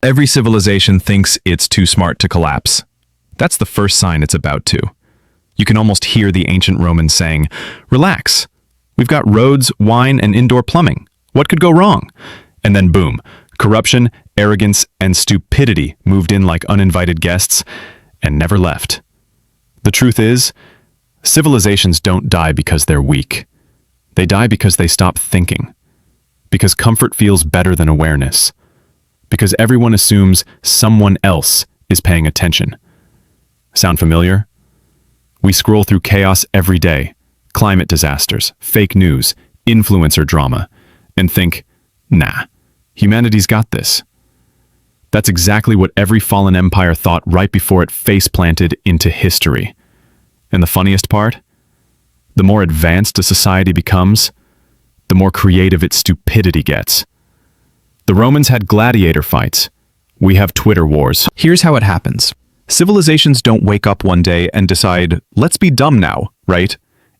Every civilization thinks it's too smart to collapse. That's the first sign it's about to. You can almost hear the ancient Romans saying, "Relax. We've got roads, wine, and indoor plumbing. What could go wrong?" And then boom, corruption, arrogance, and stupidity moved in like uninvited guests and never left. The truth is, civilizations don't die because they're weak. They die because they stop thinking. Because comfort feels better than awareness. Because everyone assumes someone else is paying attention. Sound familiar? We scroll through chaos every day, climate disasters, fake news, influencer drama, and think, nah, humanity's got this. That's exactly what every fallen empire thought right before it face-planted into history. And the funniest part? The more advanced a society becomes, the more creative its stupidity gets. The Romans had gladiator fights. We have Twitter wars. Here's how it happens. Civilizations don't wake up one day and decide, let's be dumb now, right?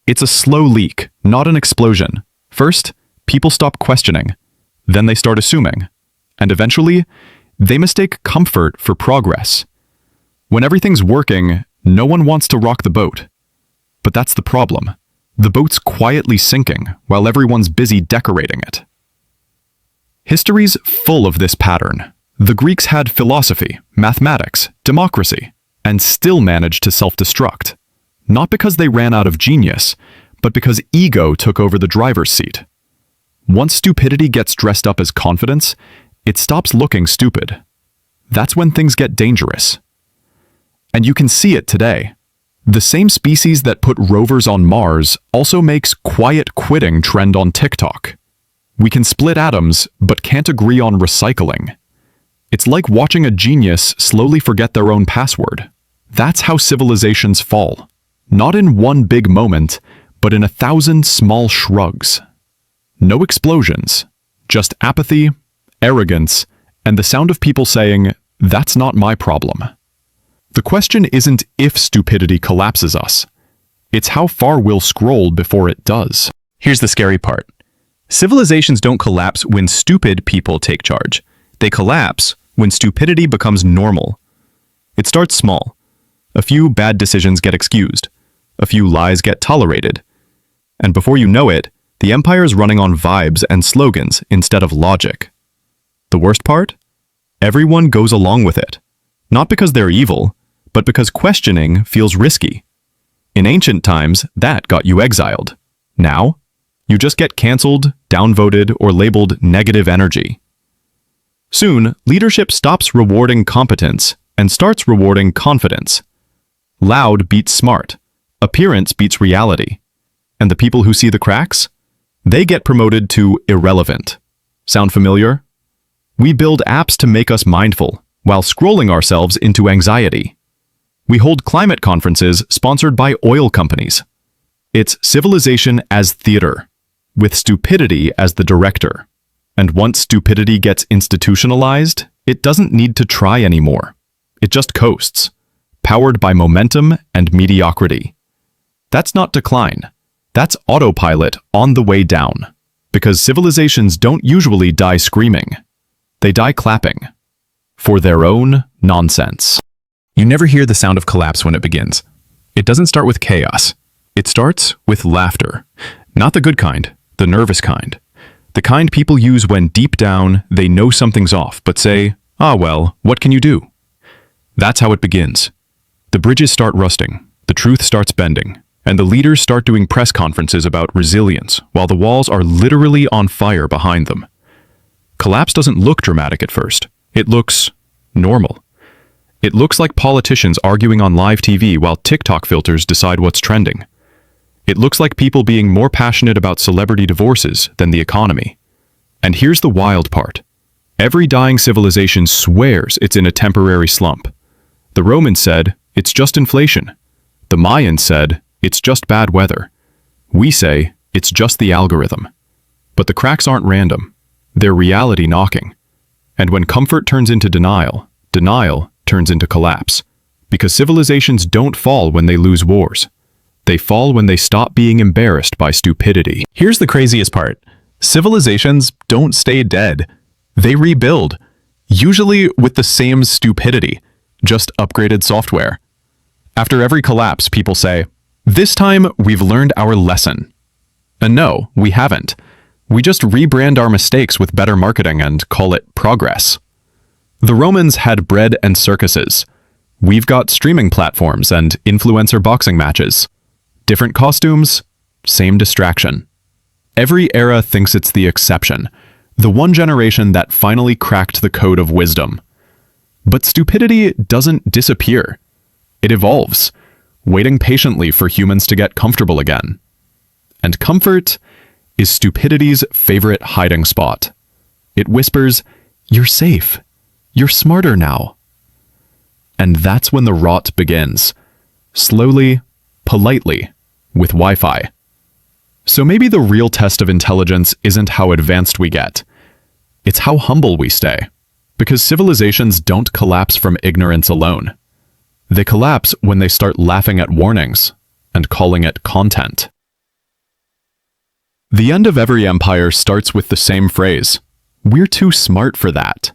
It's a slow leak, not an explosion. First, people stop questioning. Then they start assuming. And eventually, they mistake comfort for progress. When everything's working, no one wants to rock the boat. But that's the problem. The boat's quietly sinking while everyone's busy decorating it. History's full of this pattern. The Greeks had philosophy, mathematics, democracy, and still managed to self-destruct. Not because they ran out of genius, but because ego took over the driver's seat. Once stupidity gets dressed up as confidence, it stops looking stupid. That's when things get dangerous. And you can see it today. The same species that put rovers on Mars also makes quiet quitting trend on TikTok. We can split atoms, but can't agree on recycling. It's like watching a genius slowly forget their own password. That's how civilizations fall. Not in one big moment, but in 1,000 small shrugs. No explosions, just apathy, arrogance, and the sound of people saying, "That's not my problem." The question isn't if stupidity collapses us. It's how far we'll scroll before it does. Here's the scary part. Civilizations don't collapse when stupid people take charge. They collapse when stupidity becomes normal. It starts small. A few bad decisions get excused. A few lies get tolerated. And before you know it, the empire is running on vibes and slogans instead of logic. The worst part? Everyone goes along with it. Not because they're evil, but because questioning feels risky. In ancient times, that got you exiled. Now, you just get cancelled, downvoted, or labeled negative energy. Soon, leadership stops rewarding competence and starts rewarding confidence. Loud beats smart. Appearance beats reality. And the people who see the cracks? They get promoted to irrelevant. Sound familiar? We build apps to make us mindful, while scrolling ourselves into anxiety. We hold climate conferences sponsored by oil companies. It's civilization as theater, with stupidity as the director. And once stupidity gets institutionalized, it doesn't need to try anymore. It just coasts, powered by momentum and mediocrity. That's not decline. That's autopilot on the way down. Because civilizations don't usually die screaming. They die clapping. For their own nonsense. You never hear the sound of collapse when it begins. It doesn't start with chaos. It starts with laughter. Not the good kind, the nervous kind. The kind people use when deep down they know something's off, but say, "Ah well, what can you do?" That's how it begins. The bridges start rusting, the truth starts bending, and the leaders start doing press conferences about resilience, while the walls are literally on fire behind them. Collapse doesn't look dramatic at first. It looks normal. It looks like politicians arguing on live TV while TikTok filters decide what's trending. It looks like people being more passionate about celebrity divorces than the economy. And here's the wild part. Every dying civilization swears it's in a temporary slump. The Romans said, it's just inflation. The Mayans said, it's just bad weather. We say, it's just the algorithm. But the cracks aren't random. They're reality knocking. And when comfort turns into denial, denial turns into collapse. Because civilizations don't fall when they lose wars. They fall when they stop being embarrassed by stupidity. Here's the craziest part. Civilizations don't stay dead. They rebuild. Usually with the same stupidity, just upgraded software. After every collapse, people say, "This time we've learned our lesson." And no, we haven't. We just rebrand our mistakes with better marketing and call it progress. The Romans had bread and circuses. We've got streaming platforms and influencer boxing matches. Different costumes, same distraction. Every era thinks it's the exception, the one generation that finally cracked the code of wisdom. But stupidity doesn't disappear. It evolves, waiting patiently for humans to get comfortable again. And comfort is stupidity's favorite hiding spot. It whispers, "You're safe. You're smarter now." And that's when the rot begins. Slowly, politely, with Wi-Fi. So maybe the real test of intelligence isn't how advanced we get. It's how humble we stay. Because civilizations don't collapse from ignorance alone. They collapse when they start laughing at warnings and calling it content. The end of every empire starts with the same phrase, "We're too smart for that."